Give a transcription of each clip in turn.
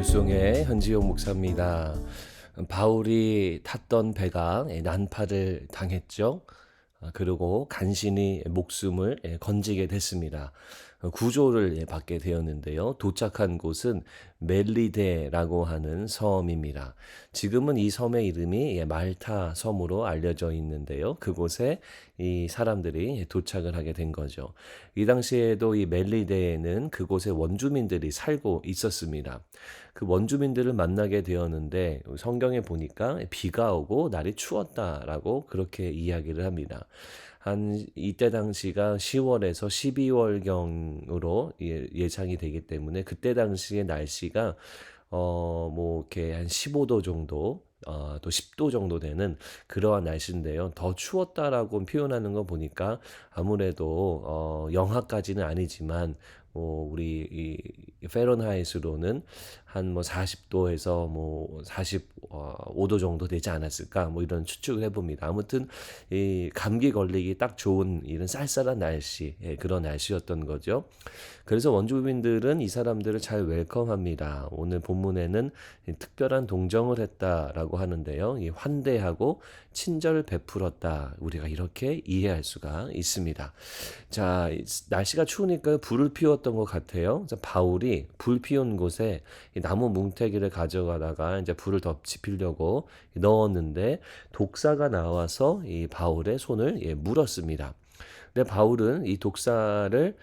불송의 현지용 목사입니다. 바울이 탔던 배가 난파를 당했죠. 그리고 간신히 목숨을 건지게 됐습니다. 구조를 받게 되었는데요. 도착한 곳은 멜리데라고 하는 섬입니다. 지금은 이 섬의 이름이 말타 섬으로 알려져 있는데요. 그곳에 이 사람들이 도착을 하게 된 거죠. 이 당시에도 이 멜리데에는 그곳에 원주민들이 살고 있었습니다. 그 원주민들을 만나게 되었는데 성경에 보니까 비가 오고 날이 추웠다라고 그렇게 이야기를 합니다. 이때 당시가 10월에서 12월경으로 예상이 되기 때문에 그때 당시의 날씨가 이렇게 한 15도 정도 또 10도 정도 되는 그러한 날씨인데요. 더 추웠다라고 표현하는 거 보니까 아무래도 영하까지는 아니지만 우리 이 페런하이트로는 한 40도에서 45도 정도 되지 않았을까 이런 추측을 해봅니다. 아무튼 이 감기 걸리기 딱 좋은 이런 쌀쌀한 날씨, 그런 날씨였던 거죠. 그래서 원주민들은 이 사람들을 잘 웰컴합니다. 오늘 본문에는 특별한 동정을 했다라고 하는데요. 이 환대하고 친절을 베풀었다. 우리가 이렇게 이해할 수가 있습니다. 자, 날씨가 추우니까 불을 피웠던 것 같아요. 그래서 바울이 불 피운 곳에 나무 뭉태기를 가져가다가 이제 불을 더 지피려고 넣었는데 독사가 나와서 이 바울의 손을 물었습니다. 근데 바울은 이 독사를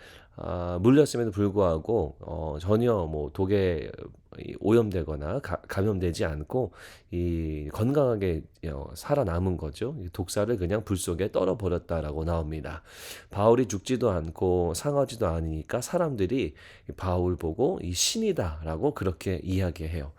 물렸음에도 불구하고 전혀 독에 오염되거나 감염되지 않고 이 건강하게 살아남은 거죠. 독사를 그냥 불 속에 떨어 버렸다라고 나옵니다. 바울이 죽지도 않고 상하지도 않으니까 사람들이 바울 보고 이 신이다라고 그렇게 이야기해요.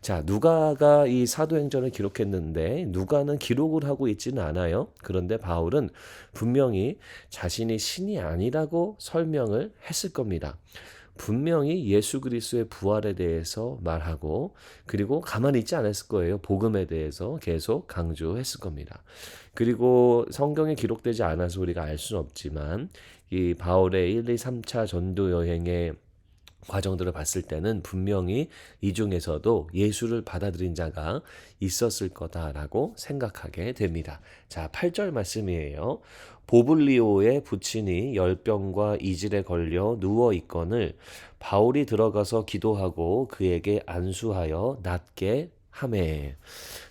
자, 누가가 이 사도행전을 기록했는데 누가는 기록을 하고 있지는 않아요. 그런데 바울은 분명히 자신이 신이 아니라고 설명을 했을 겁니다. 분명히 예수 그리스도의 부활에 대해서 말하고 그리고 가만히 있지 않았을 거예요. 복음에 대해서 계속 강조했을 겁니다. 그리고 성경에 기록되지 않아서 우리가 알 수는 없지만 이 바울의 1, 2, 3차 전도 여행의 과정들을 봤을 때는 분명히 이 중에서도 예수를 받아들인 자가 있었을 거다라고 생각하게 됩니다. 자, 8절 말씀이에요. 보블리오의 부친이 열병과 이질에 걸려 누워 있거늘 바울이 들어가서 기도하고 그에게 안수하여 낫게 하매.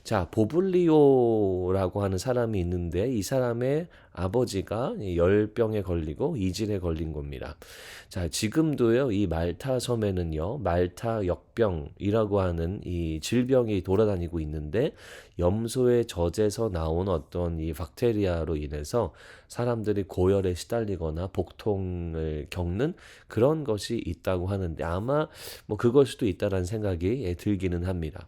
자, 보블리오라고 하는 사람이 있는데 이 사람의 아버지가 열병에 걸리고 이질에 걸린 겁니다. 자, 지금도요, 이 말타 섬에는요, 말타 역병이라고 하는 이 질병이 돌아다니고 있는데 염소의 젖에서 나온 어떤 이 박테리아로 인해서 사람들이 고열에 시달리거나 복통을 겪는 그런 것이 있다고 하는데 아마 그걸 수도 있다라는 생각이 들기는 합니다.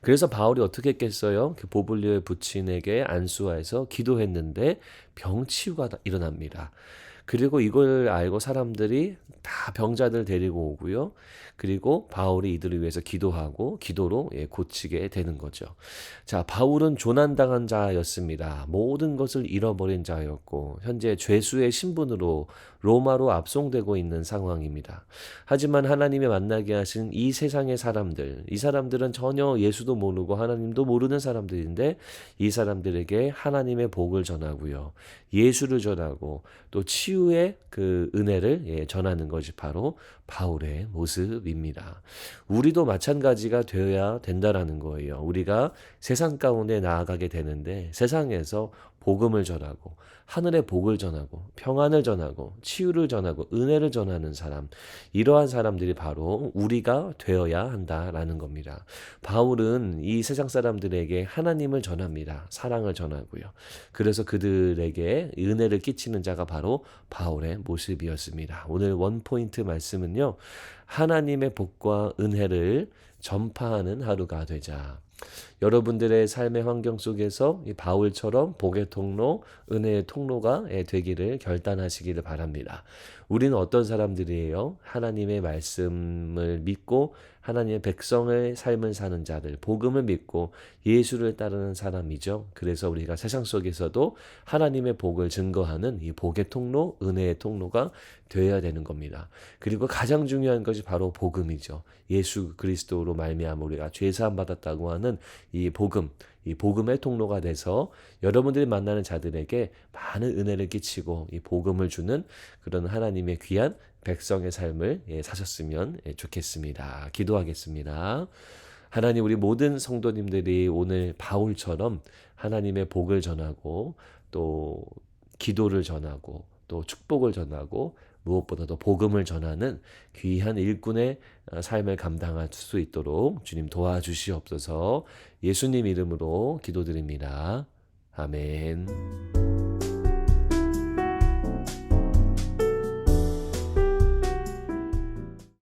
그래서 바울이 어떻게 했겠어요? 그 보블리오의 부친에게 안수하여서 기도했는데 병치유가 일어납니다. 그리고 이걸 알고 사람들이 다 병자들 데리고 오고요. 그리고 바울이 이들을 위해서 기도하고 기도로 고치게 되는 거죠. 자, 바울은 조난당한 자였습니다. 모든 것을 잃어버린 자였고 현재 죄수의 신분으로 로마로 압송되고 있는 상황입니다. 하지만 하나님이 만나게 하신 이 세상의 사람들, 이 사람들은 전혀 예수도 모르고 하나님도 모르는 사람들인데 이 사람들에게 하나님의 복을 전하고요. 예수를 전하고 또 치유의 그 은혜를 전하는 것이 바로 바울의 모습입니다. 우리도 마찬가지가 되어야 된다라는 거예요. 우리가 세상 가운데 나아가게 되는데 세상에서 복음을 전하고 하늘의 복을 전하고 평안을 전하고 치유를 전하고 은혜를 전하는 사람, 이러한 사람들이 바로 우리가 되어야 한다라는 겁니다. 바울은 이 세상 사람들에게 하나님을 전합니다. 사랑을 전하고요. 그래서 그들에게 은혜를 끼치는 자가 바로 바울의 모습이었습니다. 오늘 원포인트 말씀은요, 하나님의 복과 은혜를 전파하는 하루가 되자. 여러분들의 삶의 환경 속에서 이 바울처럼 복의 통로, 은혜의 통로가 되기를 결단하시기를 바랍니다. 우리는 어떤 사람들이에요? 하나님의 말씀을 믿고 하나님의 백성의 삶을 사는 자들, 복음을 믿고 예수를 따르는 사람이죠. 그래서 우리가 세상 속에서도 하나님의 복을 증거하는 이 복의 통로, 은혜의 통로가 되어야 되는 겁니다. 그리고 가장 중요한 것이 바로 복음이죠. 예수 그리스도로 말미암아 우리가 죄 사함 받았다고 하는 이 복음, 이 복음의 통로가 돼서 여러분들이 만나는 자들에게 많은 은혜를 끼치고 이 복음을 주는 그런 하나님의 귀한 백성의 삶을 사셨으면 좋겠습니다. 기도하겠습니다. 하나님, 우리 모든 성도님들이 오늘 바울처럼 하나님의 복을 전하고 또 기도를 전하고 또 축복을 전하고 무엇보다도 복음을 전하는 귀한 일꾼의 삶을 감당할 수 있도록 주님 도와주시옵소서. 예수님 이름으로 기도드립니다. 아멘.